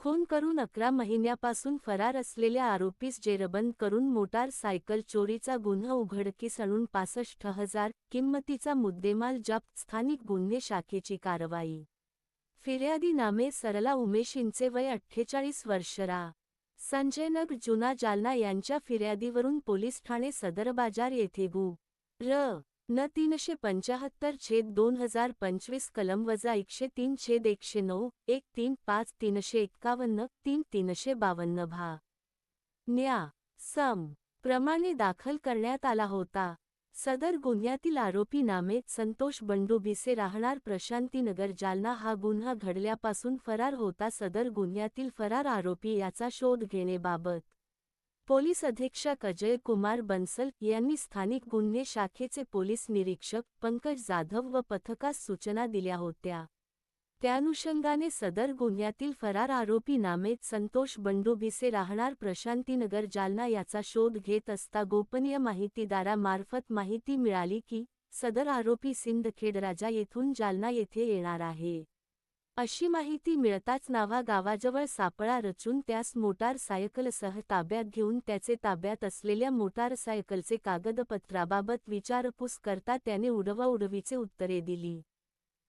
खून करून 11 महिन्यापासून फरार असलेल्या आरोपीस जेरबंद करून मोटारसायकल चोरीचा गुन्हा उघडकीस आणून 65,000 किंमतीचा मुद्देमाल जप्त. स्थानिक गुन्हे शाखेची कारवाई. फिर्यादी नामे सरला उमेश इंचे, वय 48 वर्ष, रा. संजयनगर, जुना जालना यांच्या फिर्यादीवरून पोलीस ठाणे सदर बाजार येथे गु. र. न 375/2025 कलम -103/109, 135-351, 3-352 भा. न्या. सम. प्रमाणे दाखल करण्यात आला होता. सदर गुन्ह्यातील आरोपी नामे संतोष बंडू भिसे, राहणार प्रशांतीनगर, जालना हा गुन्हा घडल्यापासून फरार होता. सदर गुन्ह्यातील फरार आरोपी याचा शोध घेण्याबाबत पोलीस अधीक्षक अजय कुमार बन्सल यांनी स्थानिक गुन्हे शाखेचे पोलीस निरीक्षक पंकज जाधव व पथकास सूचना दिल्या होत्या. त्यानुषंगाने सदर गुन्ह्यातील फरार आरोपी नामे संतोष बंडू भिसे, राहणार प्रशांतीनगर, जालना याचा शोध घेत असता गोपनीय माहितीदारामार्फत माहिती मिळाली की सदर आरोपी सिंदखेड राजा येथून जालना येथे येणार आहे. अशी माहिती मिळताच नाव्हा गावाजवळ सापळा रचून त्यास मोटारसायकलसह ताब्यात घेऊन त्याचे ताब्यात असलेल्या मोटारसायकलचे कागदपत्राबाबत विचारपूस करता त्याने उडवाउडवीचे उत्तरे दिली.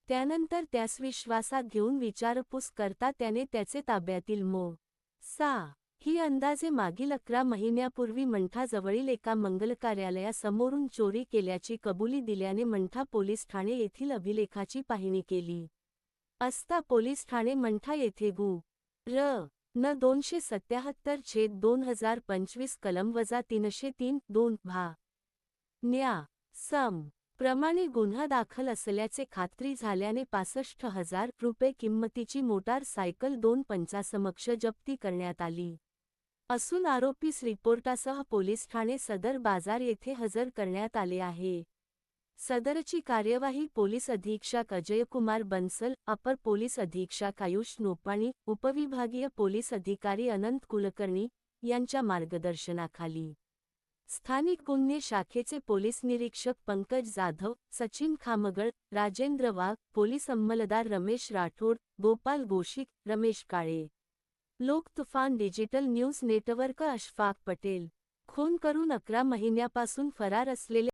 त्यानंतर त्यास विश्वासात घेऊन विचारपूस करता त्याने त्याचे ताब्यातील मो. सा. ही अंदाजे मागील 11 महिन्यापूर्वी मंठाजवळील एका मंगल कार्यालयासमोरून चोरी केल्याची कबुली दिल्याने मंठा पोलीस ठाणे येथील अभिलेखाची पाहणी केली असता पोलीस ठाणे मंठा येथे गु. र. न 277/2025 कलम -303/2 भा. न्या. सम. प्रमाणे गुन्हा दाखल असल्याचे खात्री झाल्याने 65,000 रुपये किंमतीची मोटारसायकल 2 पंचासमक्ष जप्ती करण्यात आली असून आरोपीस रिपोर्टासह पोलीस ठाणे सदर बाजार येथे हजर करण्यात आले आहे. सदरची कार्यवाही पोलीस अधीक्षक अजयकुमार बन्सल, अपर पोलीस अधीक्षक आयुष नोपाणी, उपविभागीय पोलीस अधिकारी अनंत कुलकर्णी यांच्या मार्गदर्शनाखाली स्थानिक गुन्हे शाखेचे पोलीस निरीक्षक पंकज जाधव, सचिन खामगळ, राजेंद्र वाघ, पोलीस अंमलदार रमेश राठोड, गोपाल गोशिक, रमेश काळे. लोक तुफान digital news network. Ashfaq Patel. खून करून 11 महिन्यापासून फरार असलेले